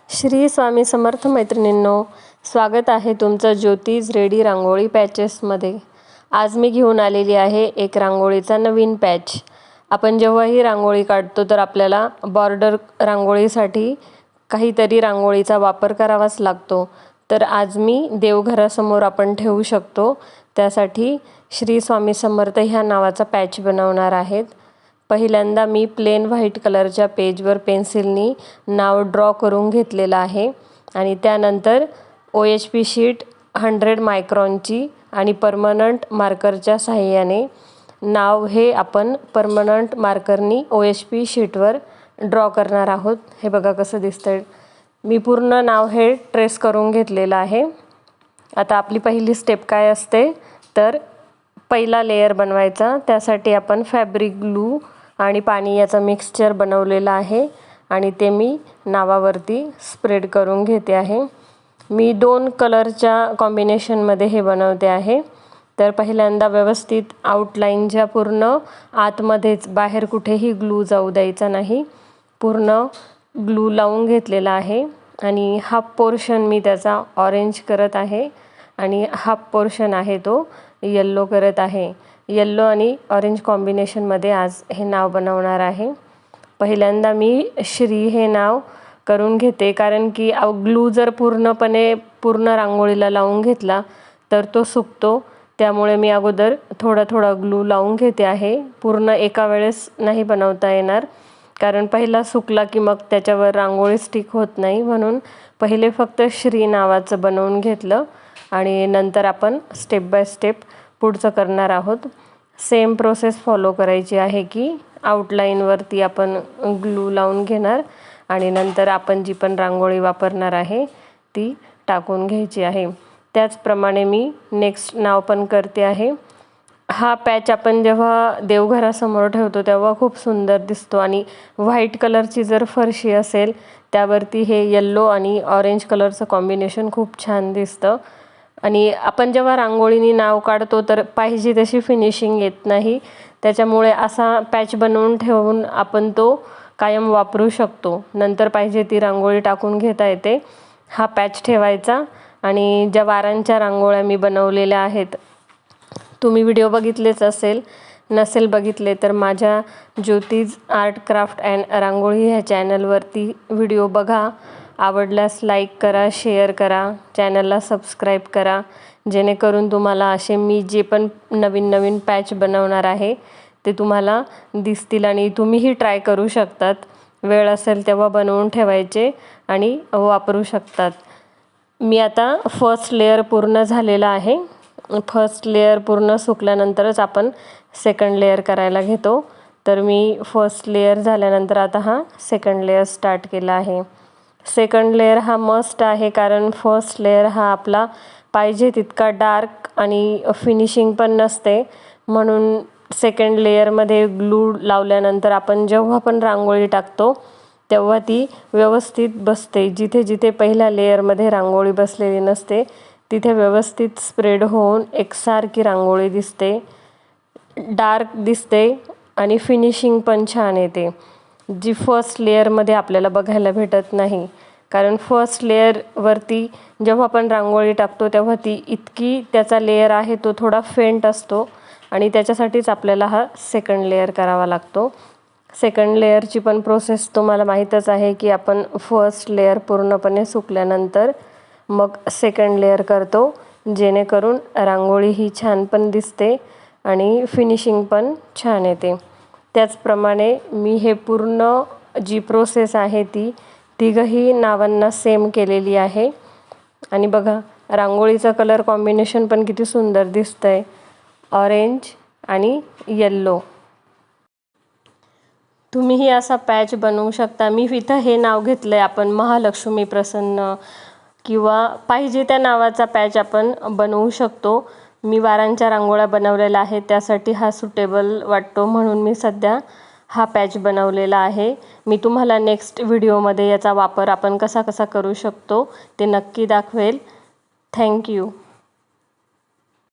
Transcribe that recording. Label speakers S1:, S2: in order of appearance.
S1: श्री स्वामी समर्थ मैत्रिणींनो, स्वागत आहे तुमचं ज्योतिज रेडी रांगोळी पॅचेसमध्ये। आज मी घेऊन आलेली आहे एक रांगोळीचा नवीन पॅच। आपण जेव्हाही रांगोळी काढतो तर आपल्याला बॉर्डर रांगोळीसाठी काहीतरी रांगोळीचा वापर करावाच लागतो। तर आज मी देवघरासमोर आपण ठेवू शकतो त्यासाठी श्री स्वामी समर्थ ह्या नावाचा पॅच बनवणार आहेत। पहिल्यांदा मी प्लेन व्हाईट कलरच्या पेजवर पेन्सिलनी नाव ड्रॉ करून घेतलेला आहे आणि त्यानंतर OHP शीट 100 मायक्रॉनची आणि परमनंट मार्करच्या सहाय्याने नाव हे आपण परमनंट मार्करनी OHP शीटवर ड्रॉ करणार आहोत। हे बघा कसं दिसतंय। मी पूर्ण नाव हे ट्रेस करून घेतलेलं आहे। आता आपली पहिली स्टेप काय असते तर पहिला लेयर बनवायचा। त्यासाठी आपण फॅब्रिक ग्लू आणि पाणी याचा मिक्सचर बनवलेला आहे आणि ते मी नावावरती स्प्रेड करून घेते आहे। मी 2 कलरच्या कॉम्बिनेशनमध्ये हे बनवते आहे। तर पहिल्यांदा व्यवस्थित आउटलाईनच्या पूर्ण आतमध्येच, बाहेर कुठेही ग्लू जाऊ द्यायचा नाही, पूर्ण ग्लू लावून घेतलेला आहे आणि हाफ पोर्शन मी त्याचा ऑरेंज करत आहे आणि हाफ पोर्शन आहे तो येल्लो करत आहे। येल्लो आणि ऑरेंज कॉम्बिनेशनमध्ये आज हे नाव बनवणार आहे। पहिल्यांदा मी श्री हे नाव करून घेते, कारण की ग्लू जर पूर्ण रांगोळीला लावून घेतला तर तो सुकतो। त्यामुळे मी अगोदर थोडा थोडा ग्लू लावून घेते आहे। पूर्ण एका वेळेस नाही बनवता येणार, कारण पहिला सुकला की मग त्याच्यावर रांगोळी स्टिक होत नाही, म्हणून पहिले फक्त श्री नावाचं बनवून घेतलं आणि नंतर आपण स्टेप बाय स्टेप पुढचं करणार आहोत। सेम प्रोसेस फॉलो करायची आहे की आउटलाईनवरती आपण ग्लू लावून घेणार आणि नंतर आपण जी पण रांगोळी वापरणार आहे ती टाकून घ्यायची आहे। त्याचप्रमाणे मी नेक्स्ट नाव पण करते आहे। हा पॅच आपण जेव्हा देवघरासमोर ठेवतो तेव्हा खूप सुंदर दिसतो आणि व्हाईट कलरची जर फरशी असेल त्यावरती हे येल्लो आणि ऑरेंज कलरचं कॉम्बिनेशन खूप छान दिसतं। आणि आपण जेव्हा रांगोळीनी नाव काढतो तर पाहिजे तशी फिनिशिंग येत नाही, त्याच्यामुळे असा पॅच बनवून ठेवून आपण तो कायम वापरू शकतो। नंतर पाहिजे ती रांगोळी टाकून घेता येते। हा पॅच ठेवायचा आणि ज्या वारांच्या रांगोळ्या मी बनवलेल्या आहेत, तुम्ही व्हिडिओ बघितलेच असेल, नसेल बघितले तर माझ्या ज्योतिज आर्ट क्राफ्ट अँड रांगोळी ह्या चॅनलवरती व्हिडिओ बघा। आवडल्यास लाईक करा, शेअर करा, चॅनलला सबस्क्राईब करा, जेणेकरून तुम्हाला असे मी जे पण नवीन नवीन पॅच बनवणार आहे ते तुम्हाला दिसतील आणि तुम्हीही ट्राय करू शकतात। वेळ असेल तेव्हा बनवून ठेवायचे आणि वापरू शकतात। मी आता फर्स्ट लेयर पूर्ण झालेला आहे। फर्स्ट लेयर पूर्ण सुकल्यानंतरच आपण सेकंड लेयर करायला घेतो। तर मी फर्स्ट लेयर झाल्यानंतर आता हा सेकंड लेयर स्टार्ट केला आहे। सेकंड लेयर हा मस्ट आहे, कारण फर्स्ट लेयर हा आपला पाहिजे तितका डार्क आणि फिनिशिंग पण नसते, म्हणून सेकंड लेयरमध्ये ग्लू लावल्यानंतर आपण जेव्हा पण रांगोळी टाकतो तेव्हा ती व्यवस्थित बसते। जिथे जिथे पहिल्या लेयरमध्ये रांगोळी बसलेली नसते तिथे व्यवस्थित स्प्रेड होऊन एकसारखी रांगोळी दिसते, डार्क दिसते आणि फिनिशिंग पण छान येते, जी फर्स्ट लेयरमध्ये आपल्याला बघायला भेटत नाही। कारण फर्स्ट लेयरवरती जेव्हा आपण रांगोळी टाकतो तेव्हा ती इतकी त्याचा लेयर आहे तो थोडा फेंट असतो आणि त्याच्यासाठीच आपल्याला हा सेकंड लेयर करावा लागतो। सेकंड लेयरची पण प्रोसेस तुम्हाला माहीतच आहे की आपण फर्स्ट लेयर पूर्णपणे सुकल्यानंतर मग सेकंड लेयर करतो, जेणेकरून रांगोळी ही छान पण दिसते आणि फिनिशिंग पण छान येते। त्याचप्रमाणे मी हे पूर्ण जी प्रोसेस आहे ती तिघही नावांना सेम केलेली आहे आणि बघा रांगोळीचा कलर कॉम्बिनेशन पण किती सुंदर दिसतंय, ऑरेंज आणि येल्लो। तुम्हीही असा पॅच बनवू शकता। मी इथं हे नाव घेतलंय आपण महालक्ष्मी प्रसन्न, किंवा पाहिजे त्या नावाचा पॅच आपण बनवू शकतो। मी वारांच्या रांगोळ्या बनवलेल्या आहेत त्यासाठी हा सुटेबल वाटतो, म्हणून मी सध्या हा पॅच बनवलेला आहे। मी तुम्हाला नेक्स्ट व्हिडिओमध्ये याचा वापर आपण कसा कसा करू शकतो ते नक्की दाखवेल। थँक्यू।